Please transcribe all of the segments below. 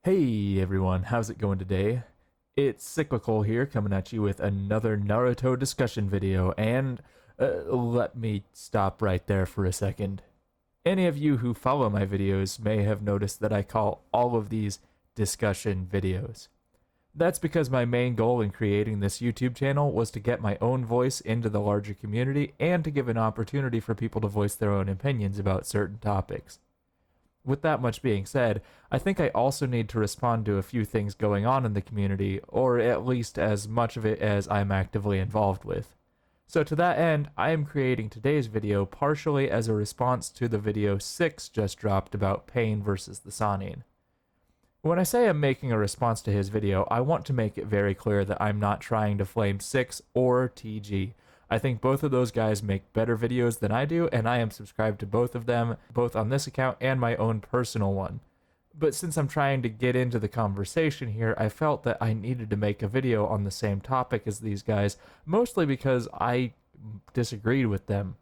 Hey everyone, how's it going today? It's Cyclical here coming at you with another Naruto discussion video, and let me stop right there for a second. Any of you who follow my videos may have noticed that I call all of these discussion videos. That's because my main goal in creating this YouTube channel was to get my own voice into the larger community and to give an opportunity for people to voice their own opinions about certain topics. With that much being said, I think I also need to respond to a few things going on in the community, or at least as much of it as I'm actively involved with. So to that end, I am creating today's video partially as a response to the video 6 just dropped about Pain versus the Sanin. When I say I'm making a response to his video, I want to make it very clear that I'm not trying to flame 6 or TG. I think both of those guys make better videos than I do, and I am subscribed to both of them, both on this account and my own personal one. But since I'm trying to get into the conversation here, I felt that I needed to make a video on the same topic as these guys, mostly because I disagreed with them.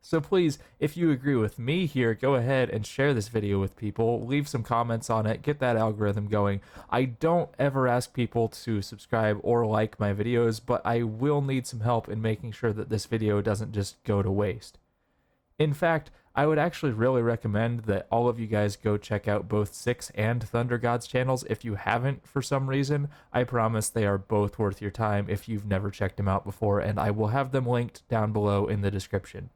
So please, if you agree with me here, go ahead and share this video with people, leave some comments on it, get that algorithm going. I don't ever ask people to subscribe or like my videos, but I will need some help in making sure that this video doesn't just go to waste. In fact, I would actually really recommend that all of you guys go check out both Six and Thunder God's channels if you haven't for some reason. I promise they are both worth your time if you've never checked them out before, and I will have them linked down below in the description.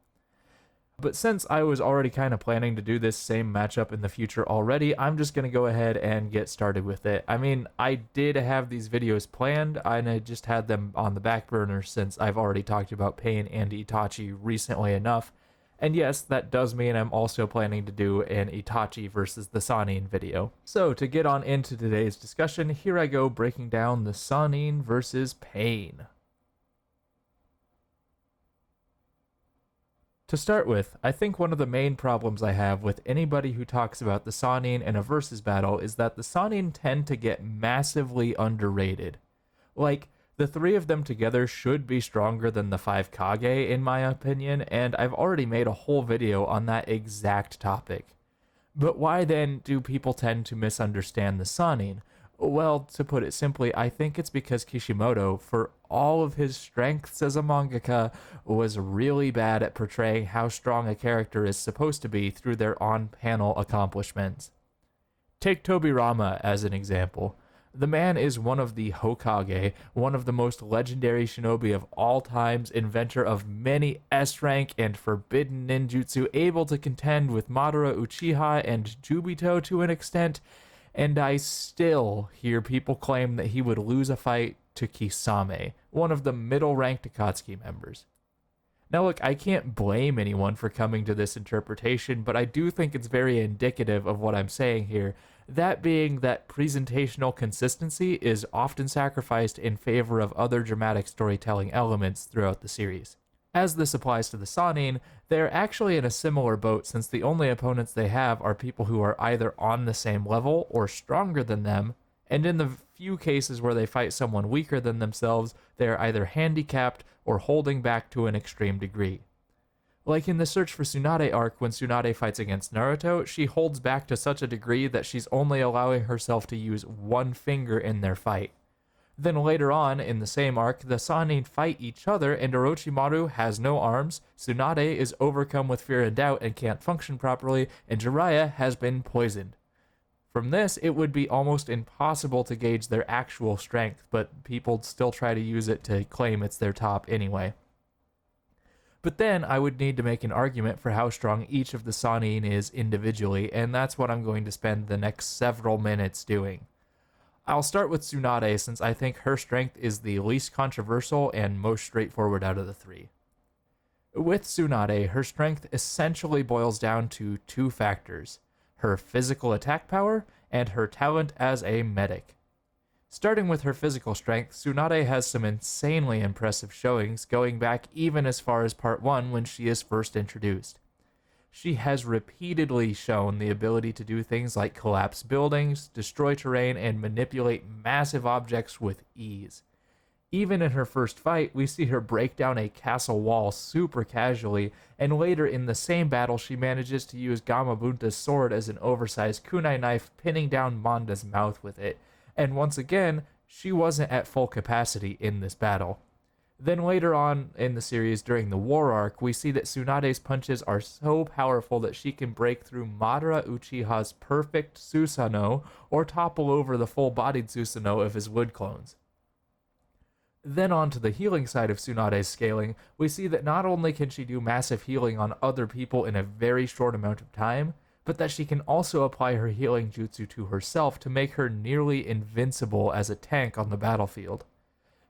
But since I was already kind of planning to do this same matchup in the future already, I'm just going to go ahead and get started with it. I mean, I did have these videos planned, and I just had them on the back burner since I've already talked about Pain and Itachi recently enough. And yes, that does mean I'm also planning to do an Itachi versus the Sannin video. So to get on into today's discussion, here I go breaking down the Sannin versus Pain. To start with, I think one of the main problems I have with anybody who talks about the Sannin in a versus battle is that the Sannin tend to get massively underrated. Like, the three of them together should be stronger than the 5 Kage in my opinion, and I've already made a whole video on that exact topic. But why then do people tend to misunderstand the Sannin? Well, to put it simply, I think it's because Kishimoto, for all of his strengths as a mangaka, was really bad at portraying how strong a character is supposed to be through their on-panel accomplishments. Take Tobirama as an example. The man is one of the Hokage, one of the most legendary shinobi of all times, inventor of many S-rank and forbidden ninjutsu, able to contend with Madara Uchiha and Jubito to an extent, and I still hear people claim that he would lose a fight to Kisame, one of the middle-ranked Akatsuki members. Now look, I can't blame anyone for coming to this interpretation, but I do think it's very indicative of what I'm saying here, that being that presentational consistency is often sacrificed in favor of other dramatic storytelling elements throughout the series. As this applies to the Sannin, they're actually in a similar boat since the only opponents they have are people who are either on the same level or stronger than them, and in the few cases where they fight someone weaker than themselves, they are either handicapped or holding back to an extreme degree. Like in the Search for Tsunade arc, when Tsunade fights against Naruto, she holds back to such a degree that she's only allowing herself to use one finger in their fight. Then later on, in the same arc, the Sanin fight each other and Orochimaru has no arms, Tsunade is overcome with fear and doubt and can't function properly, and Jiraiya has been poisoned. From this, it would be almost impossible to gauge their actual strength, but people still try to use it to claim it's their top anyway. But then I would need to make an argument for how strong each of the Sannin is individually, and that's what I'm going to spend the next several minutes doing. I'll start with Tsunade since I think her strength is the least controversial and most straightforward out of the three. With Tsunade, her strength essentially boils down to two factors: her physical attack power and her talent as a medic. Starting with her physical strength, Tsunade has some insanely impressive showings going back even as far as part 1 when she is first introduced. She has repeatedly shown the ability to do things like collapse buildings, destroy terrain, and manipulate massive objects with ease. Even in her first fight, we see her break down a castle wall super casually, and later in the same battle, she manages to use Gamabunta's sword as an oversized kunai knife, pinning down Manda's mouth with it. And once again, she wasn't at full capacity in this battle. Then later on in the series, during the war arc, we see that Tsunade's punches are so powerful that she can break through Madara Uchiha's perfect Susanoo or topple over the full-bodied Susanoo of his wood clones. Then on to the healing side of Tsunade's scaling, we see that not only can she do massive healing on other people in a very short amount of time, but that she can also apply her healing jutsu to herself to make her nearly invincible as a tank on the battlefield.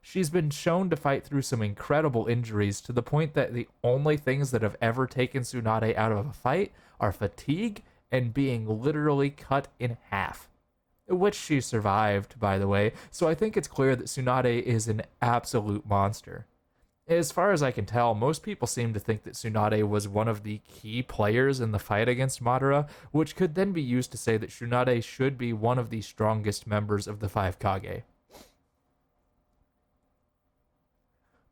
She's been shown to fight through some incredible injuries to the point that the only things that have ever taken Tsunade out of a fight are fatigue and being literally cut in half. Which she survived, by the way, so I think it's clear that Tsunade is an absolute monster. As far as I can tell, most people seem to think that Tsunade was one of the key players in the fight against Madara, which could then be used to say that Tsunade should be one of the strongest members of the Five Kage.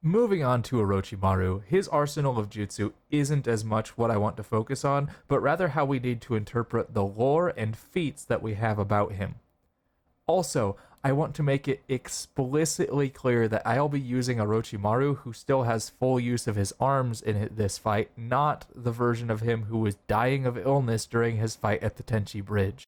Moving on to Orochimaru, his arsenal of jutsu isn't as much what I want to focus on, but rather how we need to interpret the lore and feats that we have about him. Also, I want to make it explicitly clear that I'll be using Orochimaru, who still has full use of his arms in this fight, not the version of him who was dying of illness during his fight at the Tenchi Bridge.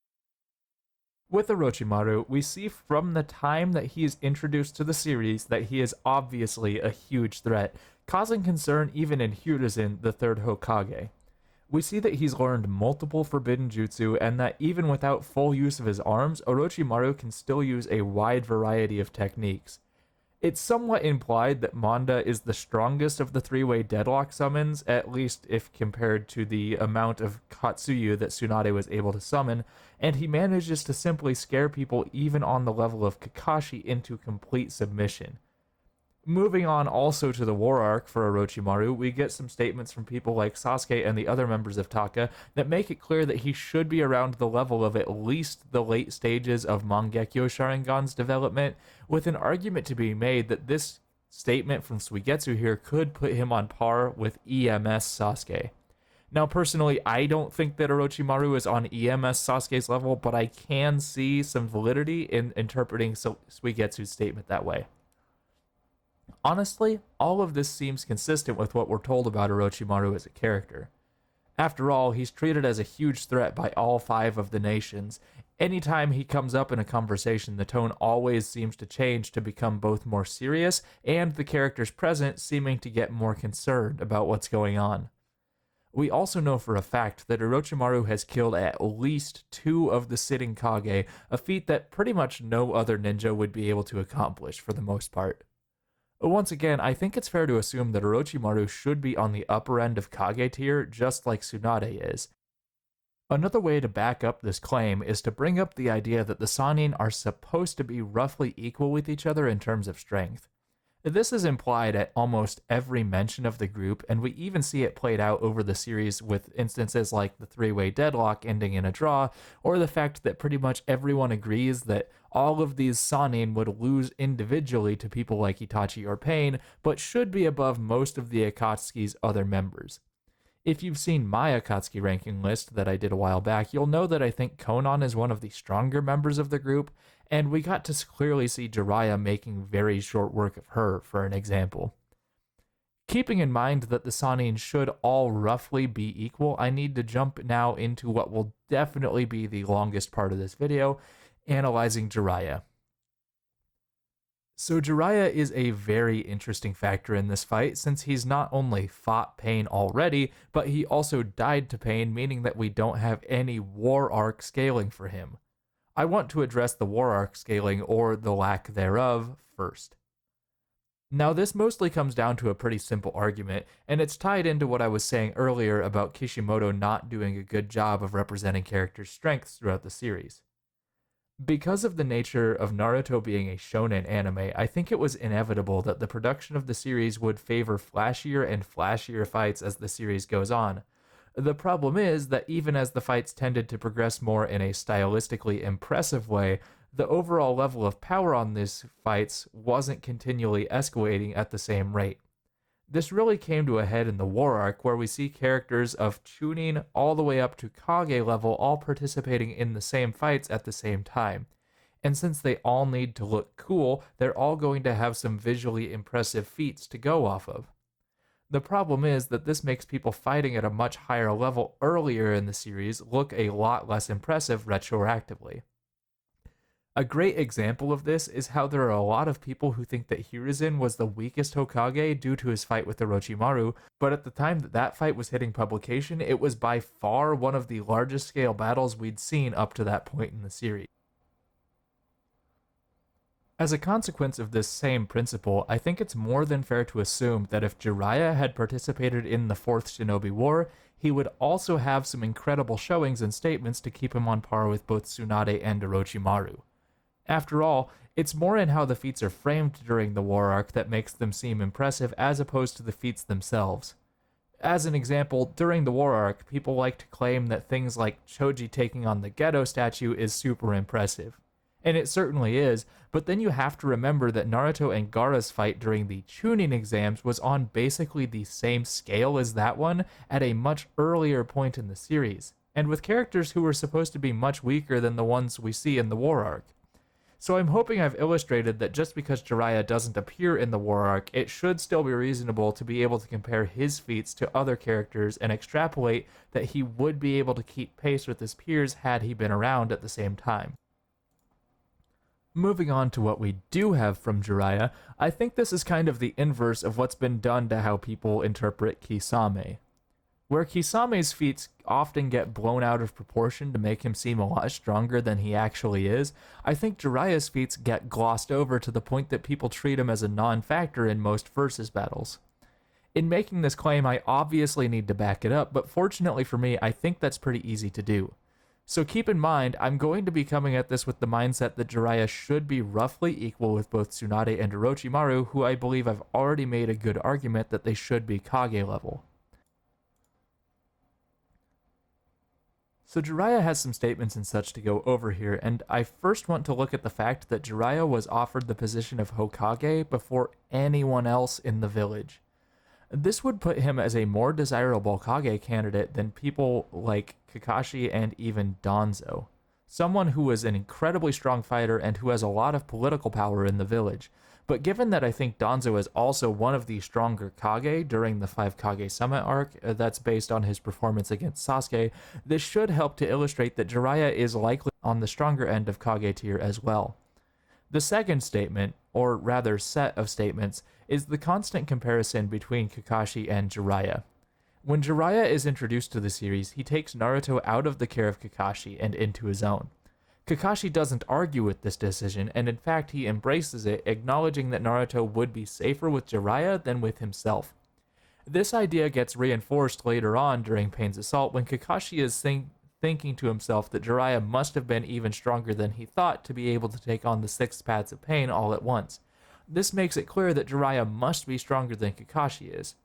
With Orochimaru, we see from the time that he is introduced to the series that he is obviously a huge threat, causing concern even in Hiruzen, the third Hokage. We see that he's learned multiple forbidden jutsu, and that even without full use of his arms, Orochimaru can still use a wide variety of techniques. It's somewhat implied that Manda is the strongest of the three-way deadlock summons, at least if compared to the amount of Katsuyu that Tsunade was able to summon, and he manages to simply scare people even on the level of Kakashi into complete submission. Moving on also to the war arc for Orochimaru, we get some statements from people like Sasuke and the other members of Taka that make it clear that he should be around the level of at least the late stages of Mangekyo Sharingan's development, with an argument to be made that this statement from Suigetsu here could put him on par with EMS Sasuke. Now, personally, I don't think that Orochimaru is on EMS Sasuke's level, but I can see some validity in interpreting Suigetsu's statement that way. Honestly, all of this seems consistent with what we're told about Orochimaru as a character. After all, he's treated as a huge threat by all 5 of the nations. Anytime he comes up in a conversation, the tone always seems to change to become both more serious and the characters present seeming to get more concerned about what's going on. We also know for a fact that Orochimaru has killed at least 2 of the sitting Kage, a feat that pretty much no other ninja would be able to accomplish for the most part. Once again, I think it's fair to assume that Orochimaru should be on the upper end of Kage tier, just like Tsunade is. Another way to back up this claim is to bring up the idea that the Sannin are supposed to be roughly equal with each other in terms of strength. This is implied at almost every mention of the group, and we even see it played out over the series with instances like the 3-way deadlock ending in a draw, or the fact that pretty much everyone agrees that all of these Sannin would lose individually to people like Itachi or Pain, but should be above most of the Akatsuki's other members. If you've seen my Akatsuki ranking list that I did a while back, you'll know that I think Konan is one of the stronger members of the group, and we got to clearly see Jiraiya making very short work of her, for an example. Keeping in mind that the Sannin should all roughly be equal, I need to jump now into what will definitely be the longest part of this video, analyzing Jiraiya. So Jiraiya is a very interesting factor in this fight, since he's not only fought Pain already, but he also died to Pain, meaning that we don't have any war arc scaling for him. I want to address the war arc scaling, or the lack thereof, first. Now, this mostly comes down to a pretty simple argument, and it's tied into what I was saying earlier about Kishimoto not doing a good job of representing characters' strengths throughout the series. Because of the nature of Naruto being a shonen anime, I think it was inevitable that the production of the series would favor flashier and flashier fights as the series goes on. The problem is that even as the fights tended to progress more in a stylistically impressive way, the overall level of power on these fights wasn't continually escalating at the same rate. This really came to a head in the War Arc, where we see characters of Chunin all the way up to Kage level all participating in the same fights at the same time. And since they all need to look cool, they're all going to have some visually impressive feats to go off of. The problem is that this makes people fighting at a much higher level earlier in the series look a lot less impressive retroactively. A great example of this is how there are a lot of people who think that Hiruzen was the weakest Hokage due to his fight with Orochimaru, but at the time that that fight was hitting publication, it was by far one of the largest scale battles we'd seen up to that point in the series. As a consequence of this same principle, I think it's more than fair to assume that if Jiraiya had participated in the Fourth Shinobi War, he would also have some incredible showings and statements to keep him on par with both Tsunade and Orochimaru. After all, it's more in how the feats are framed during the War Arc that makes them seem impressive as opposed to the feats themselves. As an example, during the War Arc, people like to claim that things like Choji taking on the Geto statue is super impressive. And it certainly is, but then you have to remember that Naruto and Gaara's fight during the Chunin exams was on basically the same scale as that one at a much earlier point in the series, and with characters who were supposed to be much weaker than the ones we see in the War Arc. So I'm hoping I've illustrated that just because Jiraiya doesn't appear in the War Arc, it should still be reasonable to be able to compare his feats to other characters and extrapolate that he would be able to keep pace with his peers had he been around at the same time. Moving on to what we do have from Jiraiya, I think this is kind of the inverse of what's been done to how people interpret Kisame. Where Kisame's feats often get blown out of proportion to make him seem a lot stronger than he actually is, I think Jiraiya's feats get glossed over to the point that people treat him as a non-factor in most versus battles. In making this claim, I obviously need to back it up, but fortunately for me, I think that's pretty easy to do. So keep in mind, I'm going to be coming at this with the mindset that Jiraiya should be roughly equal with both Tsunade and Orochimaru, who I believe I've already made a good argument that they should be Kage level. So Jiraiya has some statements and such to go over here, and I first want to look at the fact that Jiraiya was offered the position of Hokage before anyone else in the village. This would put him as a more desirable Kage candidate than people like Kakashi and even Danzo, someone who is an incredibly strong fighter and who has a lot of political power in the village. But given that I think Danzo is also one of the stronger Kage during the 5 Kage Summit arc that's based on his performance against Sasuke, this should help to illustrate that Jiraiya is likely on the stronger end of Kage tier as well. The second statement, or rather set of statements, is the constant comparison between Kakashi and Jiraiya. When Jiraiya is introduced to the series, he takes Naruto out of the care of Kakashi and into his own. Kakashi doesn't argue with this decision, and in fact he embraces it, acknowledging that Naruto would be safer with Jiraiya than with himself. This idea gets reinforced later on during Pain's assault when Kakashi is thinking to himself that Jiraiya must have been even stronger than he thought to be able to take on the 6 paths of pain all at once. This makes it clear that Jiraiya must be stronger than Kakashi is.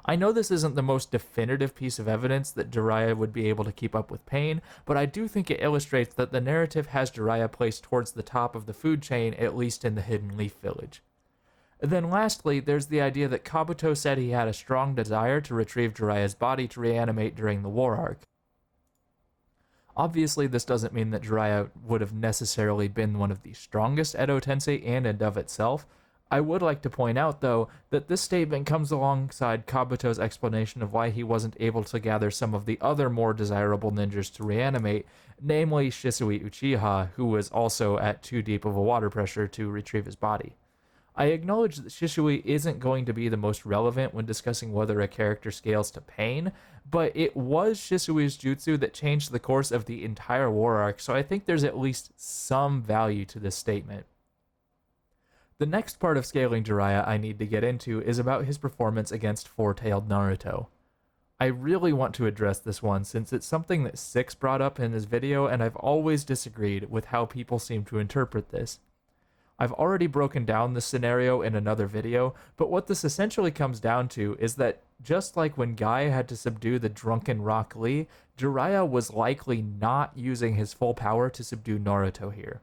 I know this isn't the most definitive piece of evidence that Jiraiya would be able to keep up with Pain, but I do think it illustrates that the narrative has Jiraiya placed towards the top of the food chain, at least in the Hidden Leaf Village. Then lastly, there's the idea that Kabuto said he had a strong desire to retrieve Jiraiya's body to reanimate during the War Arc. Obviously, this doesn't mean that Jiraiya would have necessarily been one of the strongest Edo Tensei in and of itself. I would like to point out, though, that this statement comes alongside Kabuto's explanation of why he wasn't able to gather some of the other more desirable ninjas to reanimate, namely Shisui Uchiha, who was also at too deep of a water pressure to retrieve his body. I acknowledge that Shisui isn't going to be the most relevant when discussing whether a character scales to Pain, but it was Shisui's jutsu that changed the course of the entire war arc, so I think there's at least some value to this statement. The next part of scaling Jiraiya I need to get into is about his performance against Four-Tailed Naruto. I really want to address this one since it's something that Six brought up in his video and I've always disagreed with how people seem to interpret this. I've already broken down this scenario in another video, but what this essentially comes down to is that just like when Guy had to subdue the drunken Rock Lee, Jiraiya was likely not using his full power to subdue Naruto here.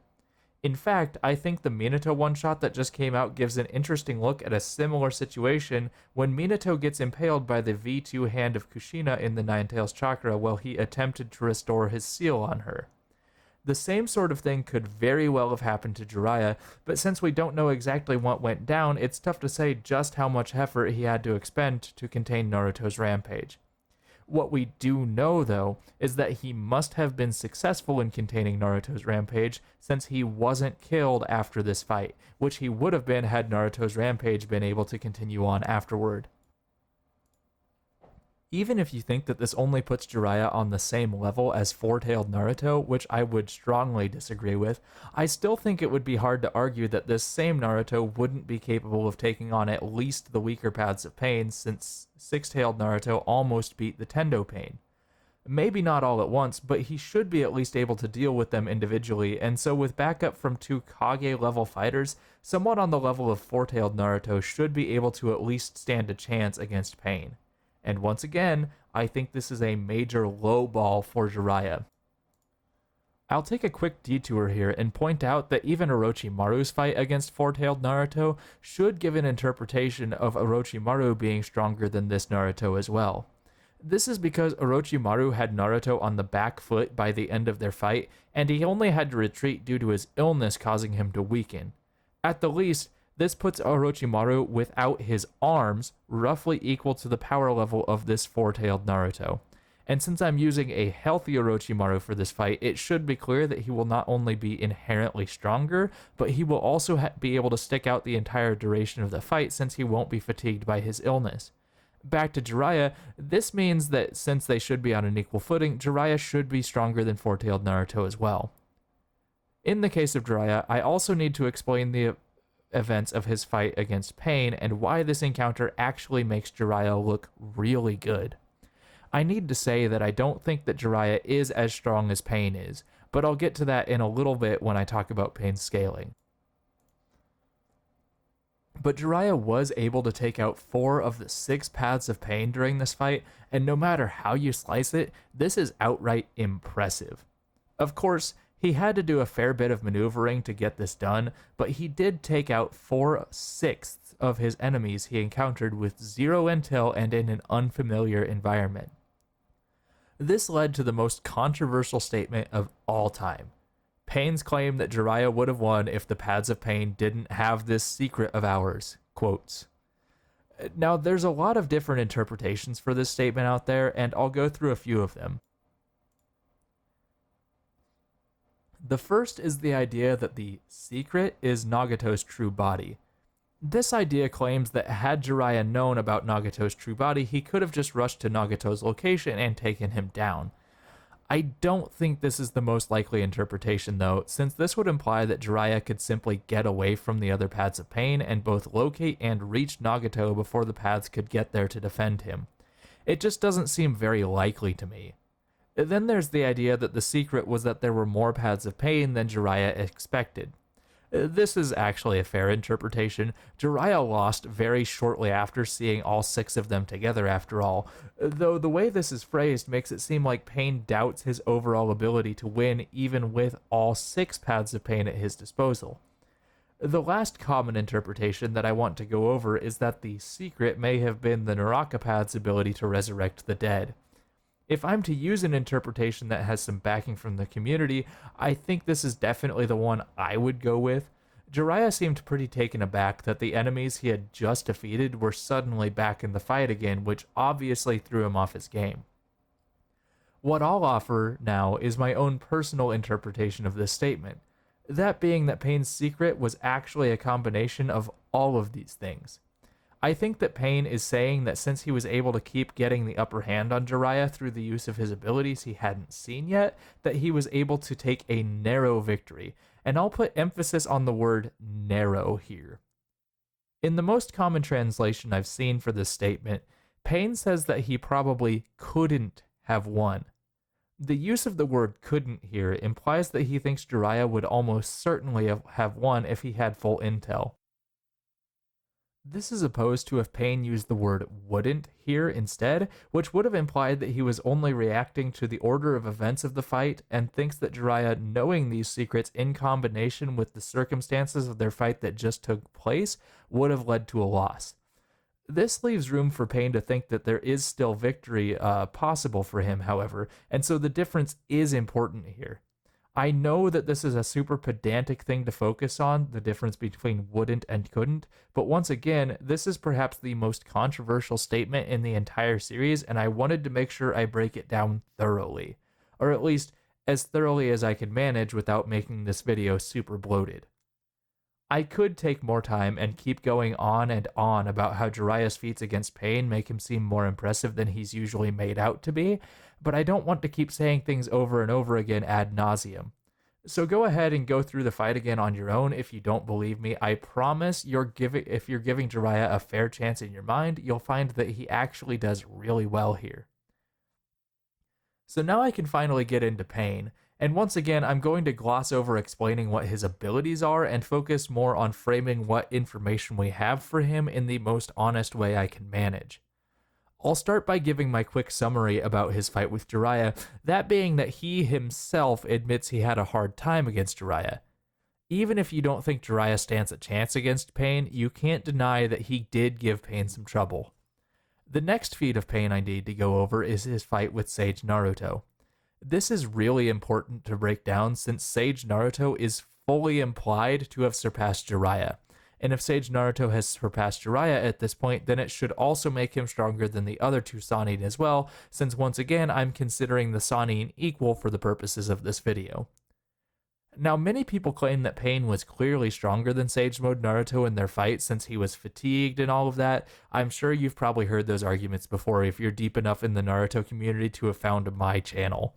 In fact, I think the Minato one-shot that just came out gives an interesting look at a similar situation when Minato gets impaled by the V2 hand of Kushina in the Ninetales chakra while he attempted to restore his seal on her. The same sort of thing could very well have happened to Jiraiya, but since we don't know exactly what went down, it's tough to say just how much effort he had to expend to contain Naruto's rampage. What we do know, though, is that he must have been successful in containing Naruto's rampage, since he wasn't killed after this fight, which he would have been had Naruto's rampage been able to continue on afterward. Even if you think that this only puts Jiraiya on the same level as four-tailed Naruto, which I would strongly disagree with, I still think it would be hard to argue that this same Naruto wouldn't be capable of taking on at least the weaker paths of pain, since six-tailed Naruto almost beat the Tendo pain. Maybe not all at once, but he should be at least able to deal with them individually, and so with backup from two Kage-level fighters, someone on the level of four-tailed Naruto should be able to at least stand a chance against pain. And once again, I think this is a major low ball for Jiraiya. I'll take a quick detour here and point out that even Orochimaru's fight against four-tailed Naruto should give an interpretation of Orochimaru being stronger than this Naruto as well. This is because Orochimaru had Naruto on the back foot by the end of their fight, and he only had to retreat due to his illness causing him to weaken. At the least, this puts Orochimaru without his arms roughly equal to the power level of this four-tailed Naruto. And since I'm using a healthy Orochimaru for this fight, it should be clear that he will not only be inherently stronger, but he will also be able to stick out the entire duration of the fight since he won't be fatigued by his illness. Back to Jiraiya, this means that since they should be on an equal footing, Jiraiya should be stronger than four-tailed Naruto as well. In the case of Jiraiya, I also need to explain the events of his fight against Pain and why this encounter actually makes Jiraiya look really good. I need to say that I don't think that Jiraiya is as strong as Pain is, but I'll get to that in a little bit when I talk about Pain's scaling. But Jiraiya was able to take out 4 of the 6 paths of pain during this fight, and no matter how you slice it, this is outright impressive. Of course, he had to do a fair bit of maneuvering to get this done, but he did take out 4/6 of his enemies he encountered with zero intel and in an unfamiliar environment. This led to the most controversial statement of all time. Pain's claim that Jiraiya would have won if the Paths of Pain didn't have this secret of ours. Quotes. Now, there's a lot of different interpretations for this statement out there, and I'll go through a few of them. The first is the idea that the secret is Nagato's true body. This idea claims that had Jiraiya known about Nagato's true body, he could have just rushed to Nagato's location and taken him down. I don't think this is the most likely interpretation though, since this would imply that Jiraiya could simply get away from the other Paths of Pain and both locate and reach Nagato before the Paths could get there to defend him. It just doesn't seem very likely to me. Then there's the idea that the secret was that there were more Paths of Pain than Jiraiya expected. This is actually a fair interpretation. Jiraiya lost very shortly after seeing all 6 of them together after all, though the way this is phrased makes it seem like Pain doubts his overall ability to win even with all 6 Paths of Pain at his disposal. The last common interpretation that I want to go over is that the secret may have been the Naraka Path's ability to resurrect the dead. If I'm to use an interpretation that has some backing from the community, I think this is definitely the one I would go with. Jiraiya seemed pretty taken aback that the enemies he had just defeated were suddenly back in the fight again, which obviously threw him off his game. What I'll offer now is my own personal interpretation of this statement, that being that Pain's secret was actually a combination of all of these things. I think that Pain is saying that since he was able to keep getting the upper hand on Jiraiya through the use of his abilities he hadn't seen yet, that he was able to take a narrow victory, and I'll put emphasis on the word narrow here. In the most common translation I've seen for this statement, Pain says that he probably couldn't have won. The use of the word couldn't here implies that he thinks Jiraiya would almost certainly have won if he had full intel. This is opposed to if Pain used the word wouldn't here instead, which would have implied that he was only reacting to the order of events of the fight and thinks that Jiraiya, knowing these secrets in combination with the circumstances of their fight that just took place, would have led to a loss. This leaves room for Pain to think that there is still victory possible for him, however, and so the difference is important here. I know that this is a super pedantic thing to focus on, the difference between wouldn't and couldn't, but once again, this is perhaps the most controversial statement in the entire series, and I wanted to make sure I break it down thoroughly, or at least as thoroughly as I could manage without making this video super bloated. I could take more time and keep going on and on about how Jiraiya's feats against Pain make him seem more impressive than he's usually made out to be, but I don't want to keep saying things over and over again ad nauseum. So go ahead and go through the fight again on your own if you don't believe me. I promise if you're giving Jiraiya a fair chance in your mind, you'll find that he actually does really well here. So now I can finally get into Pain, and once again I'm going to gloss over explaining what his abilities are and focus more on framing what information we have for him in the most honest way I can manage. I'll start by giving my quick summary about his fight with Jiraiya, that being that he himself admits he had a hard time against Jiraiya. Even if you don't think Jiraiya stands a chance against Pain, you can't deny that he did give Pain some trouble. The next feat of Pain I need to go over is his fight with Sage Naruto. This is really important to break down since Sage Naruto is fully implied to have surpassed Jiraiya. And if Sage Naruto has surpassed Jiraiya at this point, then it should also make him stronger than the other two Sannin as well, since once again I'm considering the Sannin equal for the purposes of this video. Now, many people claim that Pain was clearly stronger than Sage Mode Naruto in their fight since he was fatigued and all of that. I'm sure you've probably heard those arguments before if you're deep enough in the Naruto community to have found my channel.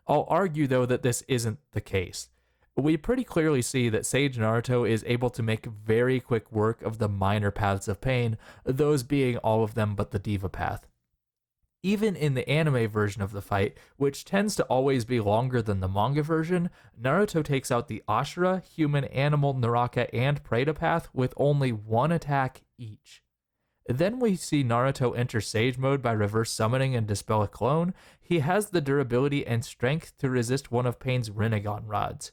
I'll argue though that this isn't the case. We pretty clearly see that Sage Naruto is able to make very quick work of the minor paths of Pain, those being all of them but the Diva path. Even in the anime version of the fight, which tends to always be longer than the manga version, Naruto takes out the Ashura, human, animal, Naraka, and Preta path with only one attack each. Then we see Naruto enter Sage mode by reverse summoning and Dispel a Clone. He has the durability and strength to resist one of Pain's Rinnegan rods.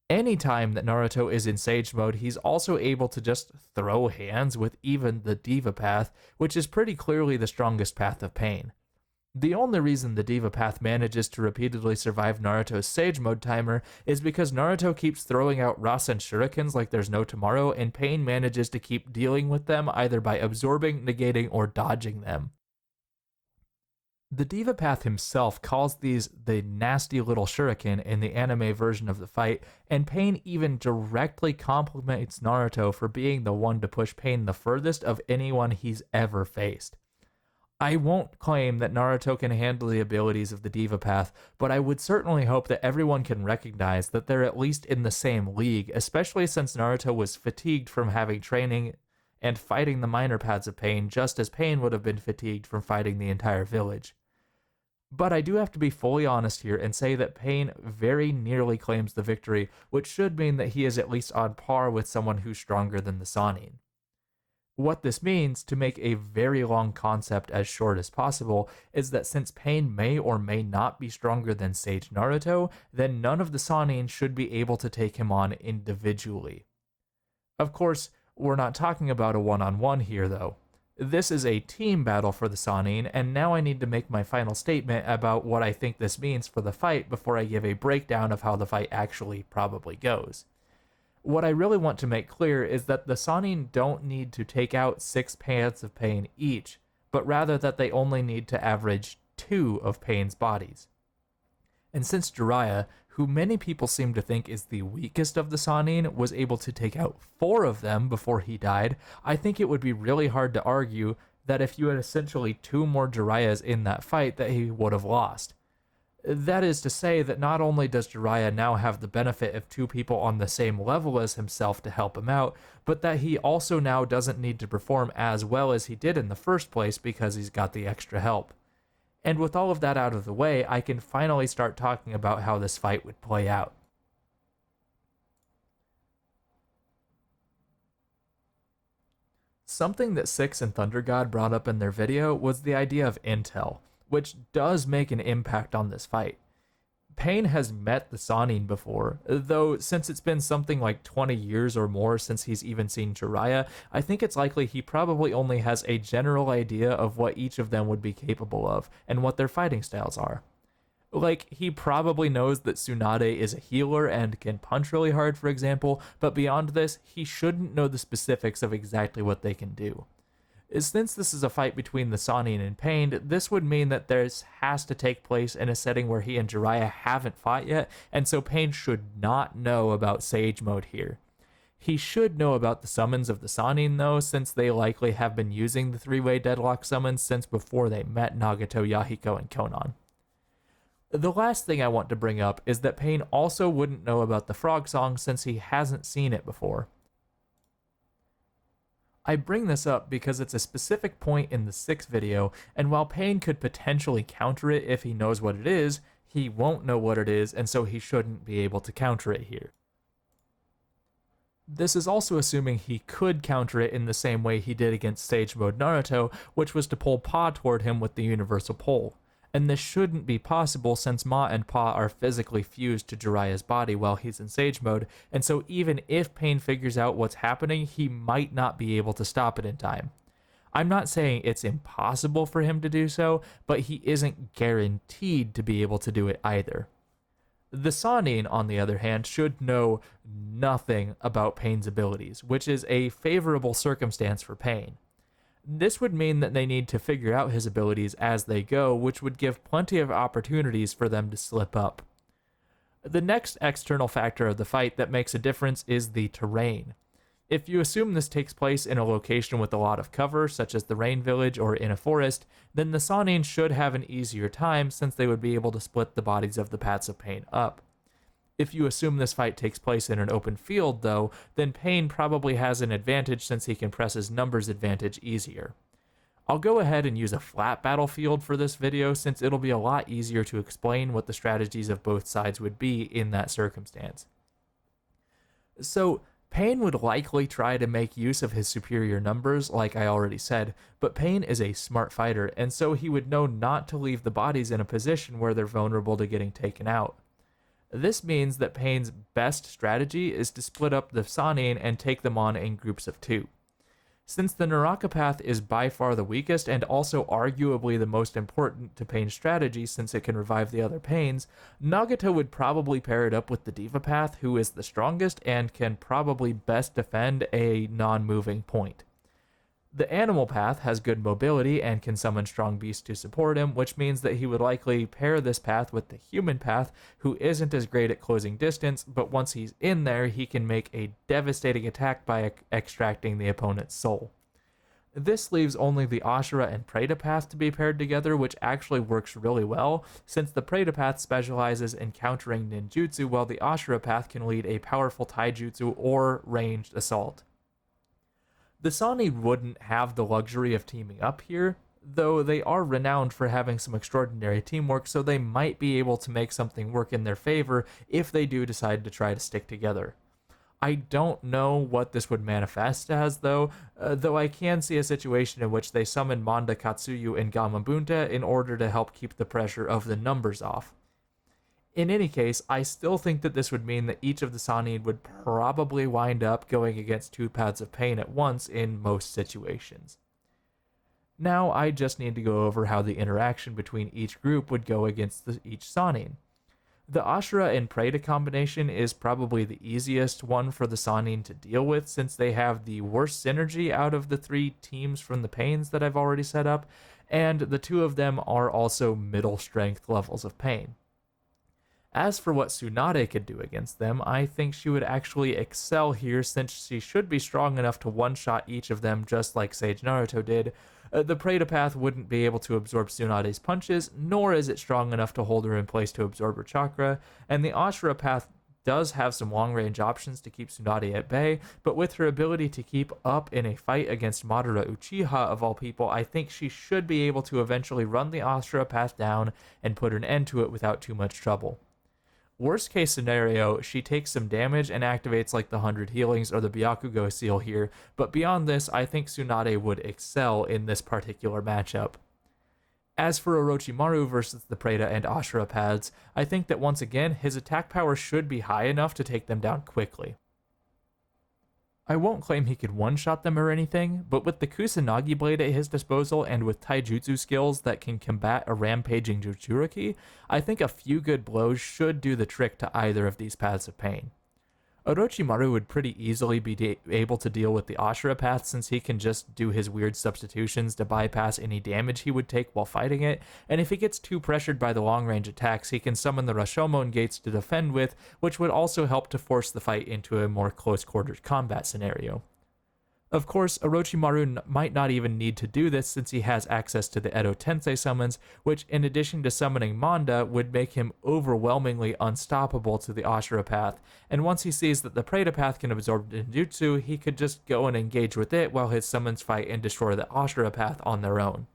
Anytime that Naruto is in Sage mode, he's also able to just throw hands with even the Diva path, which is pretty clearly the strongest path of Pain. The only reason the Diva path manages to repeatedly survive Naruto's Sage mode timer is because Naruto keeps throwing out Rasen shurikens like there's no tomorrow, and Pain manages to keep dealing with them either by absorbing, negating, or dodging them. The Diva Path himself calls these the nasty little shuriken in the anime version of the fight, and Pain even directly compliments Naruto for being the one to push Pain the furthest of anyone he's ever faced. I won't claim that Naruto can handle the abilities of the Diva Path, but I would certainly hope that everyone can recognize that they're at least in the same league, especially since Naruto was fatigued from having training and fighting the minor paths of Pain, just as Pain would have been fatigued from fighting the entire village. But I do have to be fully honest here and say that Pain very nearly claims the victory, which should mean that he is at least on par with someone who's stronger than the Sannin. What this means, to make a very long concept as short as possible, is that since Pain may or may not be stronger than Sage Naruto, then none of the Sannin should be able to take him on individually. Of course, we're not talking about a one-on-one here though. This is a team battle for the Sannin, and now I need to make my final statement about what I think this means for the fight before I give a breakdown of how the fight actually probably goes. What I really want to make clear is that the Sannin don't need to take out 6 paths of Pain each, but rather that they only need to average 2 of Pain's bodies. And since Jiraiya, who many people seem to think is the weakest of the Sannin, was able to take out 4 of them before he died, I think it would be really hard to argue that if you had essentially 2 more Jiraiyas in that fight that he would have lost. That is to say that not only does Jiraiya now have the benefit of 2 people on the same level as himself to help him out, but that he also now doesn't need to perform as well as he did in the first place because he's got the extra help. And with all of that out of the way, I can finally start talking about how this fight would play out. Something that Six and Thunder God brought up in their video was the idea of intel, which does make an impact on this fight. Pain has met the Sanin before, though since it's been something like 20 years or more since he's even seen Jiraiya, I think it's likely he probably only has a general idea of what each of them would be capable of and what their fighting styles are. Like, he probably knows that Tsunade is a healer and can punch really hard, for example, but beyond this, he shouldn't know the specifics of exactly what they can do. Since this is a fight between the Sanin and Pain, this would mean that this has to take place in a setting where he and Jiraiya haven't fought yet, and so Pain should not know about Sage Mode here. He should know about the summons of the Sanin though, since they likely have been using the three-way deadlock summons since before they met Nagato, Yahiko, and Konan. The last thing I want to bring up is that Pain also wouldn't know about the frog song since he hasn't seen it before. I bring this up because it's a specific point in the 6th video, and while Pain could potentially counter it if he knows what it is, he won't know what it is, and so he shouldn't be able to counter it here. This is also assuming he could counter it in the same way he did against Sage Mode Naruto, which was to pull Pa toward him with the universal pull. And this shouldn't be possible since Ma and Pa are physically fused to Jiraiya's body while he's in Sage Mode, and so even if Pain figures out what's happening, he might not be able to stop it in time. I'm not saying it's impossible for him to do so, but he isn't guaranteed to be able to do it either. The Sanin, on the other hand, should know nothing about Pain's abilities, which is a favorable circumstance for Pain. This would mean that they need to figure out his abilities as they go, which would give plenty of opportunities for them to slip up. The next external factor of the fight that makes a difference is the terrain. If you assume this takes place in a location with a lot of cover, such as the Rain Village or in a forest, then the Sanin should have an easier time since they would be able to split the bodies of the Paths of Pain up. If you assume this fight takes place in an open field, though, then Pain probably has an advantage since he can press his numbers advantage easier. I'll go ahead and use a flat battlefield for this video since it'll be a lot easier to explain what the strategies of both sides would be in that circumstance. So, Pain would likely try to make use of his superior numbers, like I already said, but Pain is a smart fighter, and so he would know not to leave the bodies in a position where they're vulnerable to getting taken out. This means that Pain's best strategy is to split up the Sanin and take them on in groups of 2. Since the Naraka path is by far the weakest and also arguably the most important to Pain's strategy since it can revive the other Pains, Nagato would probably pair it up with the Diva path, who is the strongest and can probably best defend a non-moving point. The Animal path has good mobility and can summon strong beasts to support him, which means that he would likely pair this path with the Human path, who isn't as great at closing distance, but once he's in there, he can make a devastating attack by extracting the opponent's soul. This leaves only the Ashura and Preta path to be paired together, which actually works really well, since the Preta path specializes in countering ninjutsu, while the Ashura path can lead a powerful taijutsu or ranged assault. The Sanin wouldn't have the luxury of teaming up here, though they are renowned for having some extraordinary teamwork, so they might be able to make something work in their favor if they do decide to try to stick together. I don't know what this would manifest as, though I can see a situation in which they summon Manda Katsuyu and Gamabunta in order to help keep the pressure of the numbers off. In any case, I still think that this would mean that each of the Sanin would probably wind up going against 2 paths of Pain at once in most situations. Now I just need to go over how the interaction between each group would go against each Sanin. The Ashura and Preta combination is probably the easiest one for the Sanin to deal with since they have the worst synergy out of the 3 teams from the Pains that I've already set up, and the 2 of them are also middle strength levels of Pain. As for what Tsunade could do against them, I think she would actually excel here since she should be strong enough to one-shot each of them just like Sage Naruto did. The Preta path wouldn't be able to absorb Tsunade's punches, nor is it strong enough to hold her in place to absorb her chakra, and the Ashura path does have some long-range options to keep Tsunade at bay, but with her ability to keep up in a fight against Madara Uchiha of all people, I think she should be able to eventually run the Ashura path down and put an end to it without too much trouble. Worst case scenario, she takes some damage and activates like the 100 healings or the Byakugo seal here, but beyond this, I think Tsunade would excel in this particular matchup. As for Orochimaru versus the Preta and Ashura paths, I think that once again, his attack power should be high enough to take them down quickly. I won't claim he could one-shot them or anything, but with the Kusanagi blade at his disposal and with taijutsu skills that can combat a rampaging Jinchuriki, I think a few good blows should do the trick to either of these paths of pain. Orochimaru would pretty easily be able to deal with the Ashura path since he can just do his weird substitutions to bypass any damage he would take while fighting it, and if he gets too pressured by the long-range attacks, he can summon the Rashomon gates to defend with, which would also help to force the fight into a more close-quarters combat scenario. Of course, Orochimaru might not even need to do this since he has access to the Edo Tensei summons, which in addition to summoning Manda would make him overwhelmingly unstoppable to the Ashura path, and once he sees that the Preta path can absorb ninjutsu, he could just go and engage with it while his summons fight and destroy the Ashura path on their own.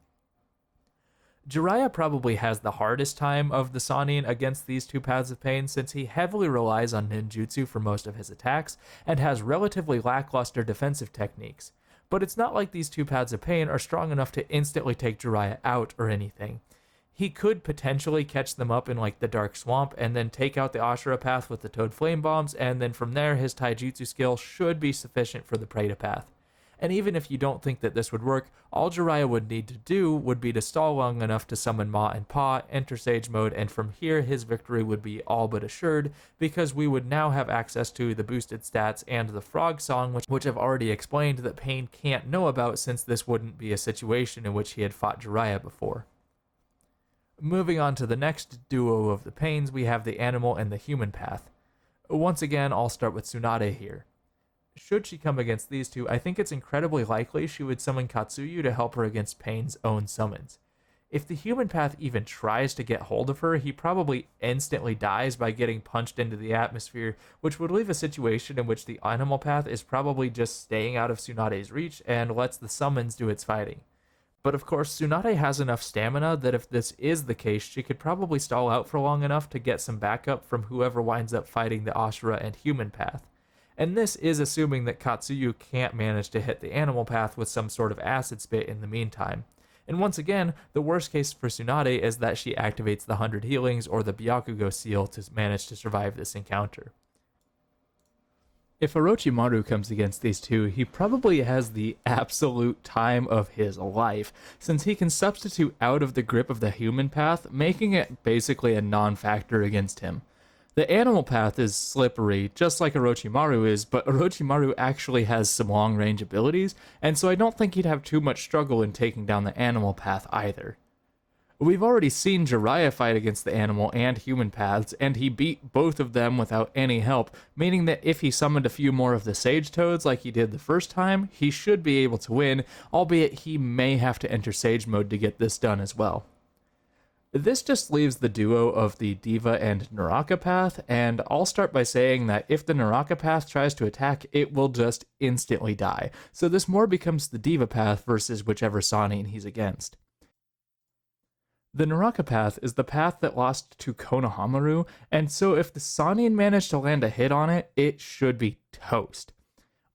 Jiraiya probably has the hardest time of the Sanin against these two paths of pain since he heavily relies on ninjutsu for most of his attacks and has relatively lackluster defensive techniques. But it's not like these two paths of pain are strong enough to instantly take Jiraiya out or anything. He could potentially catch them up in like the Dark Swamp and then take out the Ashura path with the Toad Flame Bombs, and then from there his taijutsu skill should be sufficient for the Preta path. And even if you don't think that this would work, all Jiraiya would need to do would be to stall long enough to summon Ma and Pa, enter Sage Mode, and from here his victory would be all but assured, because we would now have access to the boosted stats and the Frog Song, which I've already explained that Pain can't know about since this wouldn't be a situation in which he had fought Jiraiya before. Moving on to the next duo of the Pains, we have the Animal and the Human path. Once again, I'll start with Tsunade here. Should she come against these two, I think it's incredibly likely she would summon Katsuyu to help her against Pain's own summons. If the human path even tries to get hold of her, he probably instantly dies by getting punched into the atmosphere, which would leave a situation in which the animal path is probably just staying out of Tsunade's reach and lets the summons do its fighting. But of course, Tsunade has enough stamina that if this is the case, she could probably stall out for long enough to get some backup from whoever winds up fighting the Ashura and human path. And this is assuming that Katsuyu can't manage to hit the animal path with some sort of acid spit in the meantime. And once again, the worst case for Tsunade is that she activates the 100 healings or the Byakugo seal to manage to survive this encounter. If Orochimaru comes against these two, he probably has the absolute time of his life, since he can substitute out of the grip of the human path, making it basically a non-factor against him. The animal path is slippery, just like Orochimaru is, but Orochimaru actually has some long-range abilities, and so I don't think he'd have too much struggle in taking down the animal path either. We've already seen Jiraiya fight against the animal and human paths, and he beat both of them without any help, meaning that if he summoned a few more of the Sage Toads like he did the first time, he should be able to win, albeit he may have to enter Sage Mode to get this done as well. This just leaves the duo of the Diva and Naraka path, and I'll start by saying that if the Naraka path tries to attack, it will just instantly die, so this more becomes the Diva path versus whichever Sanin he's against. The Naraka path is the path that lost to Konohamaru, and so if the Sanin managed to land a hit on it, it should be toast.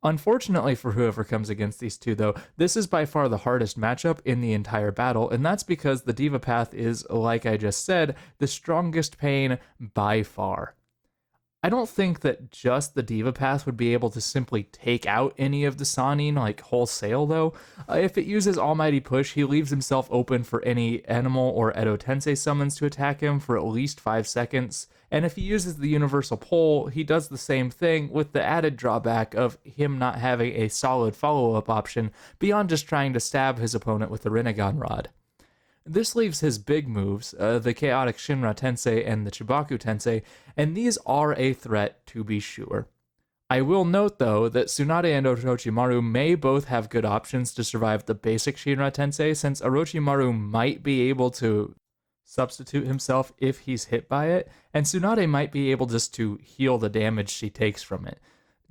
Unfortunately for whoever comes against these two, though, this is by far the hardest matchup in the entire battle, and that's because the Diva path is, like I just said, the strongest pain by far. I don't think that just the Diva path would be able to simply take out any of the Sanin, like wholesale, though. If it uses Almighty Push, he leaves himself open for any animal or Edo Tensei summons to attack him for at least 5 seconds, and if he uses the Universal Pole, he does the same thing with the added drawback of him not having a solid follow-up option beyond just trying to stab his opponent with the Rinnegan Rod. This leaves his big moves, the Chaotic Shinra Tensei and the Chibaku Tensei, and these are a threat to be sure. I will note, though, that Tsunade and Orochimaru may both have good options to survive the basic Shinra Tensei, since Orochimaru might be able to substitute himself if he's hit by it, and Tsunade might be able just to heal the damage she takes from it.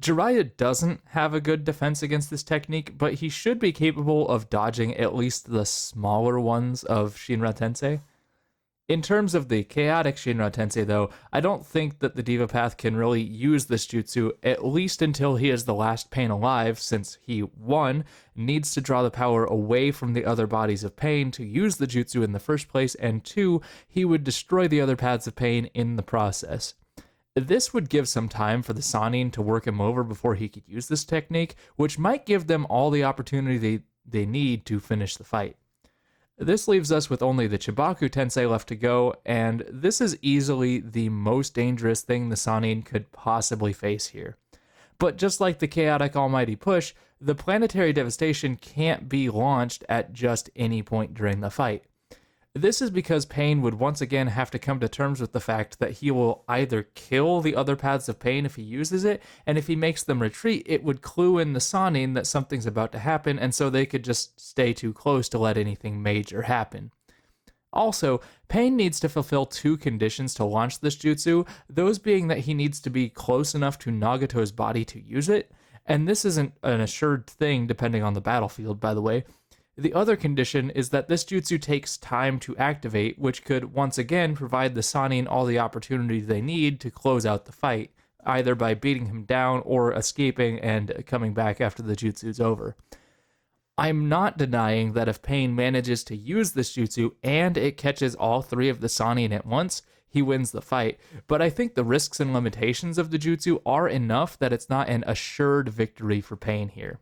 Jiraiya doesn't have a good defense against this technique, but he should be capable of dodging at least the smaller ones of Shinra Tensei. In terms of the chaotic Shinra Tensei, though, I don't think that the Diva Path can really use this jutsu, at least until he is the last Pain alive, since he, 1, needs to draw the power away from the other bodies of Pain to use the jutsu in the first place, and 2, he would destroy the other paths of Pain in the process. This would give some time for the Sannin to work him over before he could use this technique, which might give them all the opportunity they need to finish the fight. This leaves us with only the Chibaku Tensei left to go, and this is easily the most dangerous thing the Sannin could possibly face here. But just like the chaotic almighty push, the planetary devastation can't be launched at just any point during the fight. This is because Pain would once again have to come to terms with the fact that he will either kill the other paths of Pain if he uses it, and if he makes them retreat, it would clue in the Sannin that something's about to happen, and so they could just stay too close to let anything major happen. Also, Pain needs to fulfill 2 conditions to launch this jutsu, those being that he needs to be close enough to Nagato's body to use it, and this isn't an assured thing depending on the battlefield, by the way. The other condition is that this jutsu takes time to activate, which could once again provide the Sannin all the opportunity they need to close out the fight, either by beating him down or escaping and coming back after the jutsu's over. I'm not denying that if Pain manages to use this jutsu and it catches all 3 of the Sannin at once, he wins the fight, but I think the risks and limitations of the jutsu are enough that it's not an assured victory for Pain here.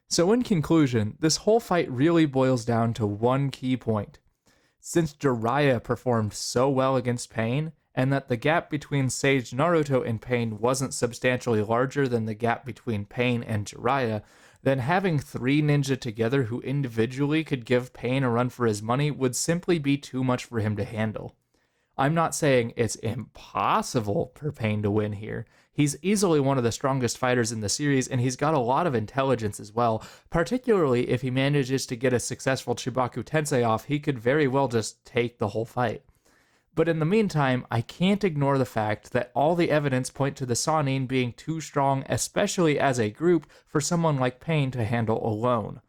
So in conclusion, this whole fight really boils down to one key point. Since Jiraiya performed so well against Pain, and that the gap between Sage Naruto and Pain wasn't substantially larger than the gap between Pain and Jiraiya, then having 3 ninja together who individually could give Pain a run for his money would simply be too much for him to handle. I'm not saying it's impossible for Pain to win here. He's easily one of the strongest fighters in the series, and he's got a lot of intelligence as well. Particularly if he manages to get a successful Chibaku Tensei off, he could very well just take the whole fight. But in the meantime, I can't ignore the fact that all the evidence point to the Sannin being too strong, especially as a group, for someone like Pain to handle alone.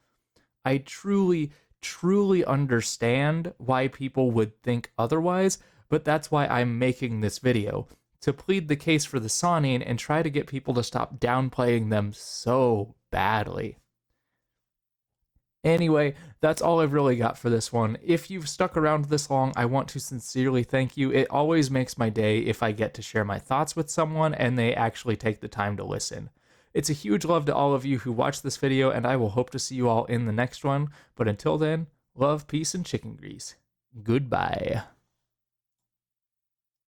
I truly understand why people would think otherwise, but that's why I'm making this video, to plead the case for the Sannin and try to get people to stop downplaying them so badly. Anyway, that's all I've really got for this one. If you've stuck around this long, I want to sincerely thank you. It always makes my day if I get to share my thoughts with someone and they actually take the time to listen. It's a huge love to all of you who watched this video, and I will hope to see you all in the next one. But until then, love, peace, and chicken grease. Goodbye.